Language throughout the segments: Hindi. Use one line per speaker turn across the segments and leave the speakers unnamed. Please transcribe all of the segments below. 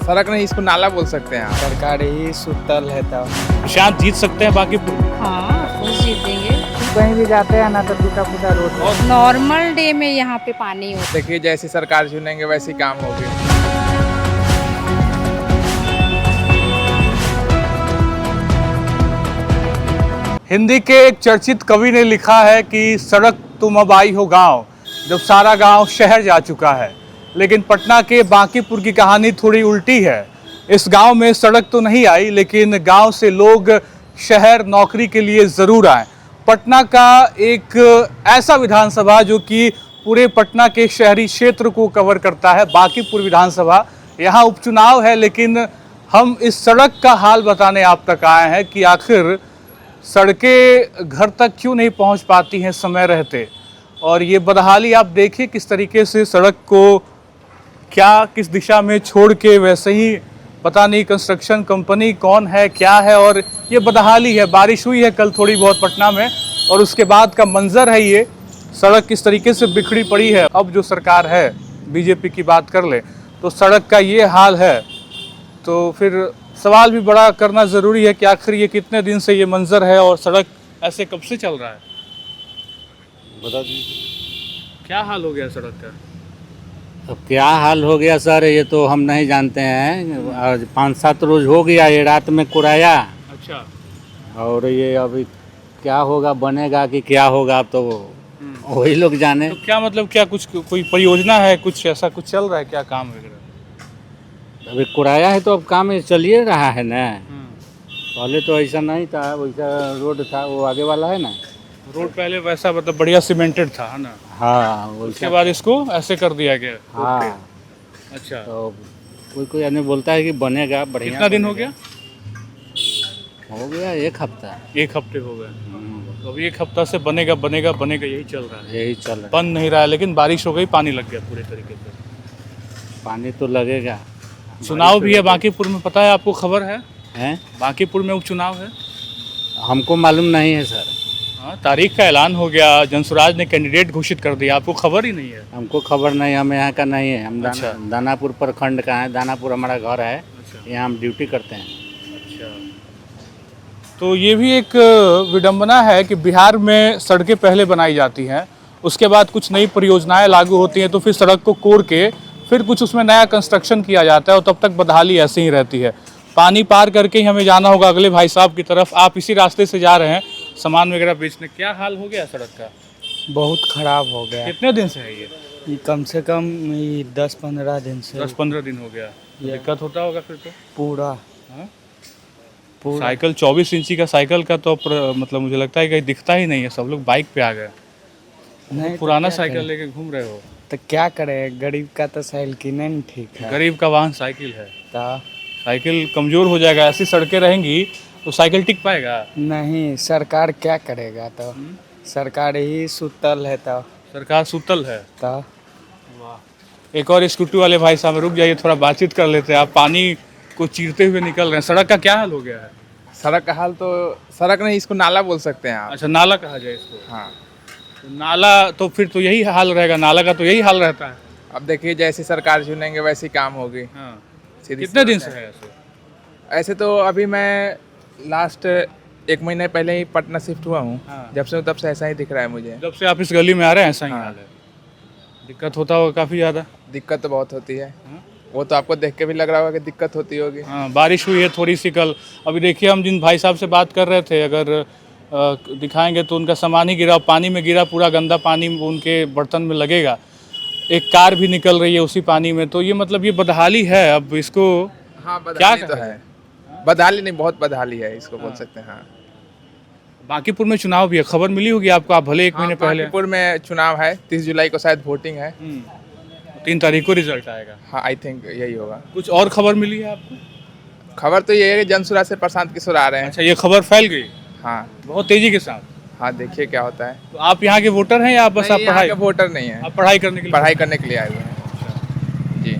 सड़क नहीं, इसको नाला बोल सकते हैं आप।
सरकार ही सुतल है तब
प्रशांत जीत सकते हैं बांकीपुर में?
हाँ कुछ जीतेंगे।
कहीं भी जाते हैं ना तो टूटा फूटा रोड है।
नॉर्मल डे में यहाँ पे पानी होता
देखिए जैसी सरकार चुनेंगे वैसी काम होगी।
हिंदी के एक चर्चित कवि ने लिखा है कि सड़क तुम अब आई हो गांव, जब सारा गांव शहर जा चुका है। लेकिन पटना के बांकीपुर की कहानी थोड़ी उल्टी है। इस गांव में सड़क तो नहीं आई, लेकिन गांव से लोग शहर नौकरी के लिए ज़रूर आए। पटना का एक ऐसा विधानसभा जो कि पूरे पटना के शहरी क्षेत्र को कवर करता है, बांकीपुर विधानसभा। यहाँ उपचुनाव है, लेकिन हम इस सड़क का हाल बताने आप तक आए हैं कि आखिर सड़कें घर तक क्यों नहीं पहुंच पाती हैं समय रहते। और ये बदहाली आप देखिए किस तरीके से सड़क को क्या किस दिशा में छोड़ के, वैसे ही पता नहीं कंस्ट्रक्शन कंपनी कौन है क्या है। और ये बदहाली है। बारिश हुई है कल थोड़ी बहुत पटना में, और उसके बाद का मंजर है ये। सड़क किस तरीके से बिखरी पड़ी है। अब जो सरकार है, बीजेपी की बात कर ले तो सड़क का ये हाल है, तो फिर सवाल भी बड़ा करना ज़रूरी है कि आखिर ये कितने दिन से ये मंजर है और सड़क ऐसे कब से चल रहा है।
बता दीजिए
क्या हाल हो गया सड़क का?
अब क्या हाल हो गया सर, ये तो हम नहीं जानते हैं। आज 5-7 रोज हो गया ये रात में कुराया।
अच्छा।
और ये अभी क्या होगा, बनेगा कि क्या होगा, अब तो वही लोग जाने।
तो क्या मतलब, क्या कुछ कोई परियोजना है, कुछ ऐसा कुछ चल रहा है क्या, काम वगैरह?
अभी कुराया है तो अब काम चलिए रहा है ना। पहले तो ऐसा नहीं था, वैसा रोड था वो आगे वाला है ना।
रोड पहले वैसा मतलब बढ़िया सीमेंटेड था, है ना?
हाँ,
उसके
वैसा।
बाद इसको ऐसे कर दिया गया।
हाँ,
अच्छा।
तो कोई आदमी बोलता है कि बनेगा बढ़िया।
कितना दिन हो गया?
हो गया 1 हफ्ता।
1 हफ्ते हो गए। तो अभी 1 हफ्ता से बनेगा बनेगा बनेगा यही चल रहा है।
यही चल रहा है।
बन नहीं रहा है, लेकिन बारिश हो गई, पानी लग गया पूरे तरीके से।
पानी तो लगेगा।
चुनाव भी है बांकीपुर में, पता है आपको, खबर है?
हैं?
बांकीपुर में उपचुनाव है।
हमको मालूम नहीं है सर।
हाँ, तारीख का ऐलान हो गया, जनसुराज ने कैंडिडेट घोषित कर दिया, आपको खबर ही नहीं है?
हमको खबर नहीं, हम यहाँ का नहीं है। हम
अच्छा।
दानापुर प्रखंड का है। दानापुर हमारा घर है।
अच्छा।
यहाँ हम ड्यूटी करते हैं।
अच्छा। तो ये भी एक विडंबना है कि बिहार में सड़कें पहले बनाई जाती हैं, उसके बाद कुछ नई परियोजनाएं लागू होती हैं, तो फिर सड़क को कोड़ के फिर कुछ उसमें नया कंस्ट्रक्शन किया जाता है, और तब तक बदहाली ऐसे ही रहती है। पानी पार करके ही हमें जाना होगा अगले भाई साहब की तरफ। आप इसी रास्ते से जा रहे हैं सामान वगैरह बेचने। क्या हाल हो गया सड़क का?
बहुत खराब हो गया।
कितने दिन से है ये?
ये कम से कम 10-15 दिन से
10-15 दिन हो गया। दिक्कत होता होगा फिर तो
पूरा
हाँ?
पूरा
साइकिल 24 इंची का साइकिल का तो मतलब मुझे लगता है कहीं दिखता ही नहीं है, सब लोग बाइक पे आ गए।
नहीं तो
पुराना
क्या
साइकिल
करें?
लेके घूम रहे हो।
तो क्या करे, गरीब का तो साइकिल नहीं ठीक है।
गरीब का वाहन साइकिल है।
तो
साइकिल कमजोर हो जाएगा, ऐसी सड़कें रहेंगी तो साइकिल टिक पाएगा?
नहीं, सरकार क्या करेगा, तो सरकार ही सुतल है तो
सरकार सुतल है।
वाह।
एक और स्कूटी वाले भाई साहब, रुक जाइए, थोड़ा बातचीत कर लेते हैं। आप पानी को चीरते हुए निकल रहे हैं, सड़क का क्या हाल हो गया है?
सड़क का हाल तो सड़क नहीं, इसको नाला बोल सकते हैं आप।
अच्छा, नाला कहा जाए इसको।
हाँ,
तो नाला तो फिर तो यही हाल रहेगा, नाला का तो यही हाल रहता है।
अब देखिए जैसी सरकार चुनेंगे वैसी काम होगी।
हाँ।
सीधी
कितने
सी
दिन
बात
से
है।
है ऐसे?
ऐसे तो अभी मैं लास्ट 1 महीने पहले ही पटना शिफ्ट हुआ हूँ।
हाँ।
जब से तब से ऐसा ही दिख रहा है मुझे।
जब से आप इस गली में आ रहे हैं ऐसा ही
हाँ।
हाल है। दिक्कत होता होगा काफ़ी ज़्यादा।
दिक्कत तो बहुत होती है।
हाँ।
वो तो आपको देख के भी लग रहा होगा कि दिक्कत होती होगी।
हाँ, बारिश हुई है थोड़ी सी कल। अभी देखिए, हम जिन भाई साहब से बात कर रहे थे, अगर दिखाएंगे तो उनका सामान ही गिरा, पानी में गिरा, पूरा गंदा पानी उनके बर्तन में लगेगा। एक कार भी निकल रही है उसी पानी में। तो ये मतलब ये बदहाली है। अब इसको
हाँ,
क्या
बदहाली तो है। बदहाली नहीं, बहुत बदहाली है, इसको बोल सकते हैं। हाँ,
बांकीपुर में चुनाव भी है, खबर मिली होगी आपको, आप भले 1 महीने पहले।
बांकीपुर में चुनाव है, 30 जुलाई को शायद वोटिंग है।
3 तारीख को रिजल्ट आएगा।
हाँ, आई थिंक यही होगा।
कुछ और खबर मिली है आपको?
खबर तो ये है कि जनसुरा से प्रशांत किशोर आ रहे हैं।
अच्छा, ये खबर फैल गई
हाँ
बहुत तेजी के साथ।
हाँ, देखिए क्या होता है।
तो आप यहाँ के वोटर हैं या आप बस आप
नहीं, यहाँ
पढ़ाई
के वोटर नहीं है,
आप पढ़ाई करने के लिए?
पढ़ाई करने के लिए आए हुए हैं जी।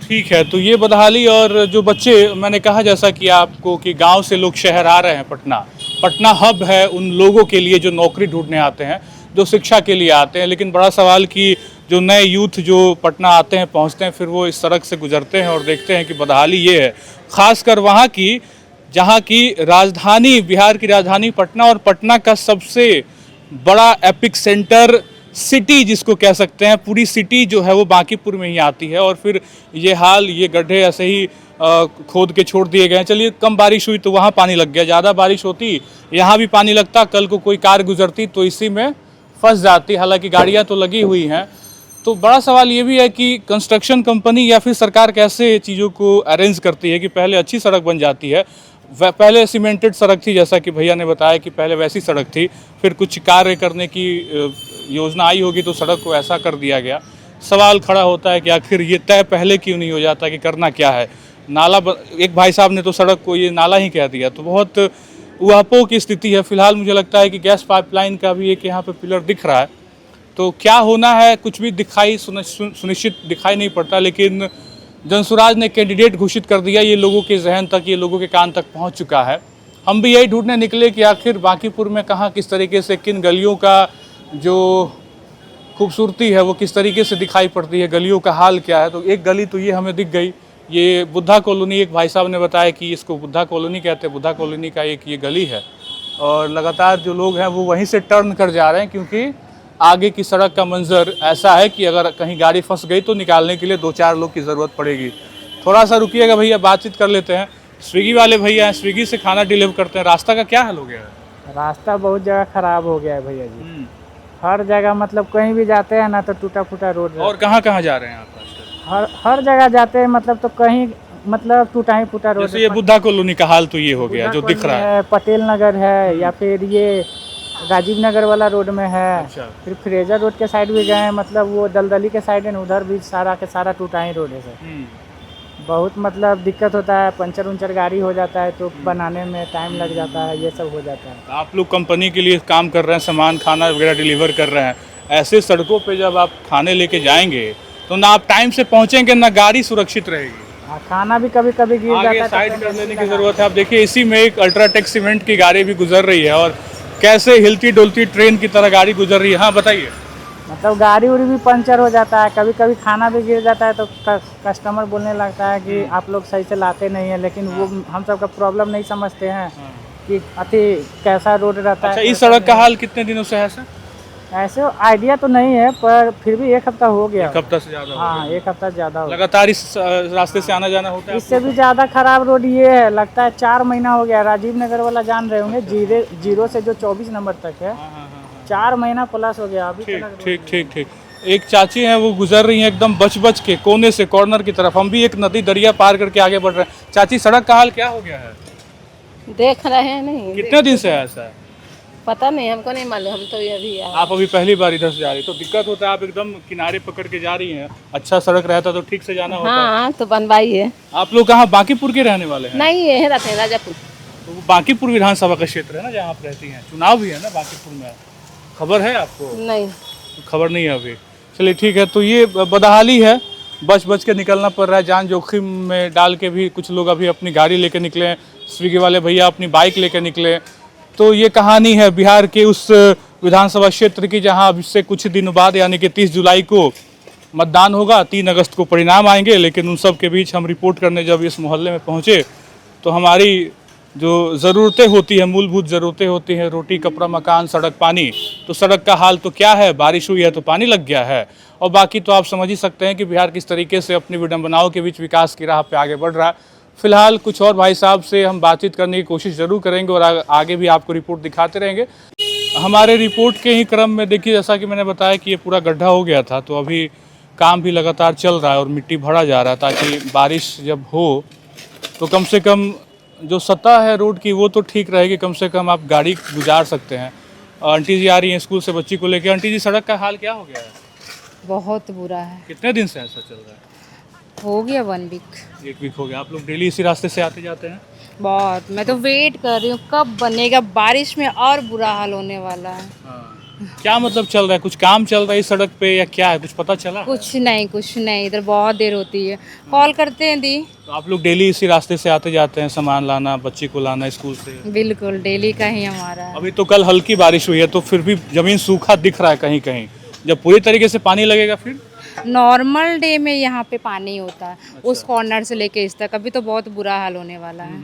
ठीक है। तो ये बदहाली, और जो बच्चे, मैंने कहा जैसा कि आपको कि गांव से लोग शहर आ रहे हैं पटना हब है उन लोगों के लिए जो नौकरी ढूंढने आते हैं, जो शिक्षा के लिए आते हैं। लेकिन बड़ा सवाल कि जो नए यूथ जो पटना आते हैं, पहुंचते हैं, फिर वो इस सड़क से गुजरते हैं और देखते हैं कि बदहाली ये है, खासकर वहाँ की जहाँ की राजधानी, बिहार की राजधानी पटना और पटना का सबसे बड़ा एपिक सेंटर सिटी जिसको कह सकते हैं, पूरी सिटी जो है वो बांकीपुर में ही आती है। और फिर ये हाल, ये गड्ढे ऐसे ही खोद के छोड़ दिए गए हैं। चलिए, कम बारिश हुई तो वहाँ पानी लग गया, ज़्यादा बारिश होती यहाँ भी पानी लगता, कल को कोई कार गुजरती तो इसी में फंस जाती। हालांकि गाड़ियाँ तो लगी हुई हैं। तो बड़ा सवाल ये भी है कि कंस्ट्रक्शन कंपनी या फिर सरकार कैसे चीज़ों को अरेंज करती है कि पहले अच्छी सड़क बन जाती है। पहले सीमेंटेड सड़क थी, जैसा कि भैया ने बताया कि पहले वैसी सड़क थी, फिर कुछ कार्य करने की योजना आई होगी तो सड़क को ऐसा कर दिया गया। सवाल खड़ा होता है कि आखिर ये तय पहले क्यों नहीं हो जाता कि करना क्या है। नाला एक भाई साहब ने तो सड़क को ये नाला ही कह दिया, तो बहुत ऊहापोह की स्थिति है। फिलहाल मुझे लगता है कि गैस पाइपलाइन का भी एक यहाँ पे पिलर दिख रहा है, तो क्या होना है कुछ भी दिखाई सुनिश्चित दिखाई नहीं पड़ता। लेकिन जनसुराज ने कैंडिडेट घोषित कर दिया, ये लोगों के जहन तक, ये लोगों के कान तक पहुँच चुका है। हम भी यही ढूंढने निकले कि आखिर बांकीपुर में कहाँ, किस तरीके से, किन गलियों का जो खूबसूरती है वो किस तरीके से दिखाई पड़ती है, गलियों का हाल क्या है। तो एक गली तो ये हमें दिख गई, ये बुद्धा कॉलोनी। एक भाई साहब ने बताया कि इसको बुद्धा कॉलोनी कहते हैं, बुद्धा कॉलोनी का एक ये गली है। और लगातार जो लोग हैं वो वहीं से टर्न कर जा रहे हैं, क्योंकि आगे की सड़क का मंजर ऐसा है कि अगर कहीं गाड़ी फंस गई तो निकालने के लिए 2-4 लोग की ज़रूरत पड़ेगी। थोड़ा सा रुकिएगा भैया, बातचीत कर लेते हैं। स्विगी वाले भैया हैं, स्विगी से खाना डिलीवर करते हैं। रास्ता का क्या हाल हो गया है?
रास्ता बहुत जगह खराब हो गया है भैया जी। हर जगह मतलब कहीं भी जाते हैं ना तो टूटा फूटा रोड। और
कहाँ जा रहे हैं आप आजकल?
हर जगह जाते हैं, मतलब तो कहीं मतलब टूटा ही फूटा रोड।
जैसे ये बुद्धा कॉलोनी का हाल तो ये हो गया जो दिख रहा है।
पटेल नगर है, या फिर ये राजीव नगर वाला रोड में है।
अच्छा।
फिर फ्रेजर रोड के साइड भी गए, मतलब वो दलदली के साइड है, उधर भी सारा के सारा टूटा ही रोड है सर। बहुत मतलब दिक्कत होता है, पंचर उंचर गाड़ी हो जाता है तो बनाने में टाइम लग जाता है, ये सब हो जाता है।
आप लोग कंपनी के लिए काम कर रहे हैं, सामान खाना वगैरह डिलीवर कर रहे हैं, ऐसे सड़कों पे जब आप खाने लेके जाएंगे तो ना आप टाइम से पहुंचेंगे ना गाड़ी सुरक्षित रहेगी।
खाना भी कभी कभी गिर जाता है,
साइड कर लेने की जरूरत है। आप देखिए, इसी में एक अल्ट्राटेक सीमेंट की गाड़ी भी गुजर रही है और कैसे हिलती डुलती ट्रेन की तरह गाड़ी गुजर रही है। हाँ बताइए।
मतलब गाड़ी उड़ी भी पंचर हो जाता है, कभी कभी खाना भी गिर जाता है तो कस्टमर बोलने लगता है कि आप लोग सही से लाते नहीं है। लेकिन वो हम सब का प्रॉब्लम नहीं समझते हैं कि अति कैसा रोड रहता है।
इस सड़क का हाल कितने दिनों से है सर?
ऐसे आइडिया तो नहीं है, पर फिर भी 1 हफ्ता हो गया।
1 हफ्ता से ज्यादा?
हाँ, 1 हफ्ता ज्यादा हो गया।
लगातार इस रास्ते से आना जाना होता है?
इससे भी ज्यादा खराब रोड ये है, लगता है 4 महीना हो गया। राजीव नगर वाला जान रहे होंगे, 0 से जो 24 नंबर तक है, 4 महीना प्लस हो गया अभी।
ठीक। एक चाची हैं, वो गुजर रही हैं एकदम बच के कोने से कॉर्नर की तरफ। हम भी एक नदी दरिया पार करके आगे बढ़ रहे हैं। चाची, सड़क का हाल क्या हो गया है?
देख रहे हैं नहीं।
कितने दिन से है ऐसा?
पता नहीं, हमको नहीं मालूम, हम तो अभी आए।
आप अभी पहली बार इधर से जा रही, तो दिक्कत होता है। आप एकदम किनारे पकड़ के जा रही हैं। अच्छा सड़क रहता तो ठीक से जाना होता।
हाँ, तो बनवाइए।
आप लोग कहाँ, बांकीपुर के रहने वाले हैं?
नहीं, ये रहते हैं राजापुर।
तो बांकीपुर विधानसभा का क्षेत्र है ना जहाँ आप रहती हैं? चुनाव भी है ना बांकीपुर में, खबर है आपको?
नहीं,
खबर नहीं है अभी। चलिए ठीक है। तो ये बदहाली है, बच के निकलना पड़ रहा है, जान जोखिम में डाल के भी कुछ लोग अभी अपनी गाड़ी लेके निकले हैं। स्विगी वाले भैया अपनी बाइक लेके निकले। तो ये कहानी है बिहार के उस विधानसभा क्षेत्र की जहां अब इससे कुछ दिनों बाद यानी कि 30 जुलाई को मतदान होगा, 3 अगस्त को परिणाम आएंगे। लेकिन उन सब के बीच हम रिपोर्ट करने जब इस मोहल्ले में पहुंचे तो हमारी जो ज़रूरतें होती हैं, मूलभूत ज़रूरतें होती हैं, रोटी कपड़ा मकान सड़क पानी, तो सड़क का हाल तो क्या है? बारिश हुई है तो पानी लग गया है। और बाकी तो आप समझ ही सकते हैं कि बिहार किस तरीके से अपनी विडंबनाओं के बीच विकास की राह पे आगे बढ़ रहा है। फिलहाल कुछ और भाई साहब से हम बातचीत करने की कोशिश ज़रूर करेंगे और आगे भी आपको रिपोर्ट दिखाते रहेंगे। हमारे रिपोर्ट के ही क्रम में देखिए, जैसा कि मैंने बताया कि ये पूरा गड्ढा हो गया था, तो अभी काम भी लगातार चल रहा है और मिट्टी भरा जा रहा है, ताकि बारिश जब हो तो कम से कम जो सतह है रोड की वो तो ठीक रहेगी, कम से कम आप गाड़ी गुजार सकते हैं। आंटी जी आ रही हैं स्कूल से बच्ची को लेकर। आंटी जी, सड़क का हाल क्या हो गया है?
बहुत बुरा है।
कितने दिन से ऐसा चल रहा है?
हो गया 1 वीक।
1 वीक हो गया। आप लोग डेली इसी रास्ते से आते जाते हैं?
बहुत, मैं तो वेट कर रही हूँ कब बनेगा। बारिश में और बुरा हाल होने वाला है।
हाँ। क्या मतलब चल रहा है? कुछ काम चल रहा है इस सड़क पे या क्या है, कुछ पता चला?
कुछ नहीं, इधर बहुत देर होती है। कॉल करते हैं दी।
तो आप लोग डेली इसी रास्ते से आते जाते हैं, सामान लाना, बच्ची को लाना स्कूल से?
बिल्कुल डेली का ही हमारा है।
अभी तो कल हल्की बारिश हुई है तो फिर भी जमीन सूखा दिख रहा है कहीं कहीं, जब पूरी तरीके से पानी लगेगा फिर?
नॉर्मल डे में यहाँ पे पानी होता है, उस कॉर्नर से लेके इस तक। अभी तो बहुत बुरा हाल होने वाला है।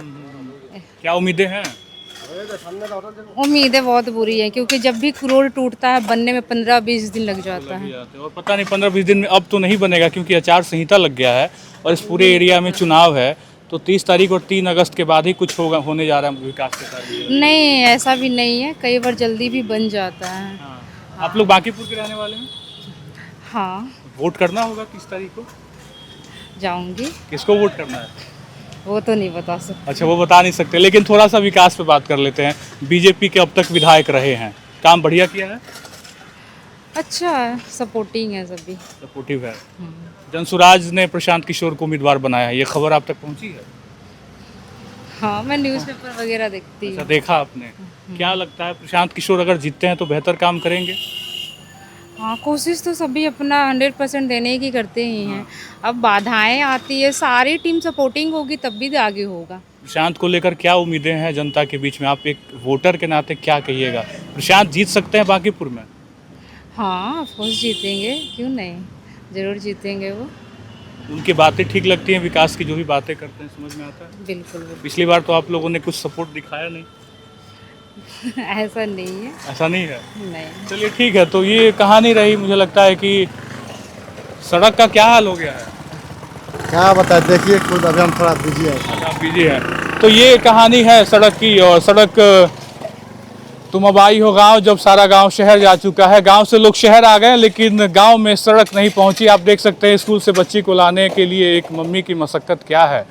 क्या उम्मीदें हैं?
उम्मीदें बहुत बुरी है, क्योंकि जब भी रोड टूटता है बनने में 15-20 दिन लग जाता है।
और पता नहीं 15-20 दिन में अब तो नहीं बनेगा, क्योंकि आचार संहिता लग गया है और इस पूरे एरिया में चुनाव है, तो 30 तारीख और 3 अगस्त के बाद ही कुछ होने जा रहा है विकास के कार्य।
नहीं, ऐसा भी नहीं है, कई बार जल्दी भी बन जाता है।
आप लोग बांकीपुर के रहने वाले हैं?
हाँ,
वोट करना होगा 30 तारीख को?
जाऊंगी।
किसको वोट करना है?
वो तो नहीं बता सकती।
अच्छा, वो बता नहीं सकते, लेकिन थोड़ा सा विकास पे बात कर लेते हैं। बीजेपी के अब तक विधायक रहे हैं, काम बढ़िया किया है?
अच्छा है, सपोर्टिंग है सभी।
सपोर्टिव है। जनसुराज ने प्रशांत किशोर को उम्मीदवार बनाया है, ये खबर आप तक पहुंची है?
हाँ, मैं न्यूज़पेपर वगैरह देखती
अच्छा,
हूँ।
देखा आपने? क्या लगता है प्रशांत किशोर अगर जीतते हैं तो बेहतर काम करेंगे?
हाँ, कोशिश तो सभी अपना 100% देने की करते ही हैं। अब बाधाएं आती है, सारी टीम सपोर्टिंग होगी तब भी आगे होगा।
प्रशांत को लेकर क्या उम्मीदें हैं जनता के बीच में? आप एक वोटर के नाते क्या कहिएगा? प्रशांत जीत सकते हैं बांकीपुर में?
हाँ, ऑफकोर्स जीतेंगे, क्यों नहीं, ज़रूर जीतेंगे वो।
उनकी बातें ठीक लगती हैं? विकास की जो भी बातें करते हैं समझ में आता है?
बिल्कुल बिल्कुल।
पिछली बार तो आप लोगों ने कुछ सपोर्ट दिखाया नहीं।
ऐसा नहीं है।
ऐसा नहीं है?
नहीं,
चलिए ठीक है, तो ये कहानी रही। मुझे लगता है कि सड़क का क्या हाल हो गया है?
क्या बताए, देखिए खुद, अभी हम थोड़ा बिजी है।
आप बिजी हैं, तो ये कहानी है सड़क की। और सड़क तुम अब आई हो गांव, जब सारा गांव शहर जा चुका है। गांव से लोग शहर आ गए, लेकिन गांव में सड़क नहीं पहुंची। आप देख सकते हैं स्कूल से बच्ची को लाने के लिए एक मम्मी की मशक्कत क्या है।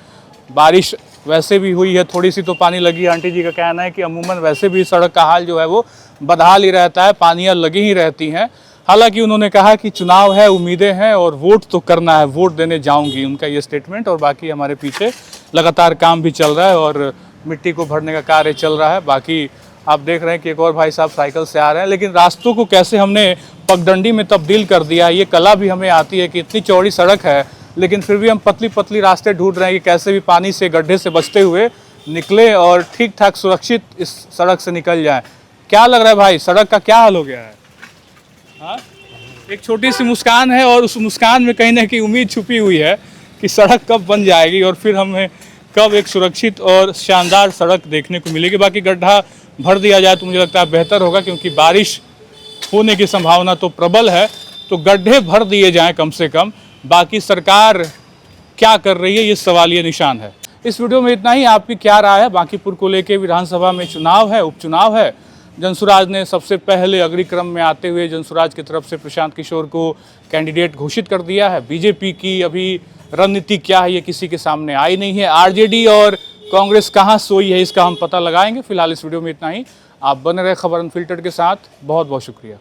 बारिश वैसे भी हुई है, थोड़ी सी तो पानी लगी। आंटी जी का कहना है कि अमूमन वैसे भी सड़क का हाल जो है वो बदहाल ही रहता है, पानियाँ लगी ही रहती हैं। हालांकि उन्होंने कहा कि चुनाव है, उम्मीदें हैं और वोट तो करना है, वोट देने जाऊंगी, उनका ये स्टेटमेंट। और बाकी हमारे पीछे लगातार काम भी चल रहा है और मिट्टी को भरने का कार्य चल रहा है। बाकी आप देख रहे हैं कि एक और भाई साहब साइकिल से आ रहे हैं, लेकिन रास्तों को कैसे हमने पगडंडी में तब्दील कर दिया। ये कला भी हमें आती है कि इतनी चौड़ी सड़क है, लेकिन फिर भी हम पतली पतली रास्ते ढूंढ रहे हैं कि कैसे भी पानी से, गड्ढे से बचते हुए निकले और ठीक ठाक सुरक्षित इस सड़क से निकल जाएं। क्या लग रहा है भाई, सड़क का क्या हाल हो गया है? हाँ, एक छोटी सी मुस्कान है और उस मुस्कान में कहीं ना कहीं उम्मीद छुपी हुई है कि सड़क कब बन जाएगी और फिर हमें कब एक सुरक्षित और शानदार सड़क देखने को मिलेगी। बाकी गड्ढा भर दिया जाए तो मुझे लगता है बेहतर होगा, क्योंकि बारिश होने की संभावना तो प्रबल है। तो गड्ढे भर दिए जाएं कम से कम। बाकी सरकार क्या कर रही है, ये सवालिया निशान है। इस वीडियो में इतना ही। आपकी क्या राय है बांकीपुर को लेके? विधानसभा में चुनाव है, उपचुनाव है। जनसुराज ने सबसे पहले अग्रिक्रम में आते हुए जनसुराज की तरफ से प्रशांत किशोर को कैंडिडेट घोषित कर दिया है। बीजेपी की अभी रणनीति क्या है ये किसी के सामने आई नहीं है। आरजेडी और कांग्रेस कहाँ सोई है, इसका हम पता लगाएंगे। फिलहाल इस वीडियो में इतना ही। आप बने रहे खबर अनफिल्टर्ड के साथ। बहुत बहुत शुक्रिया।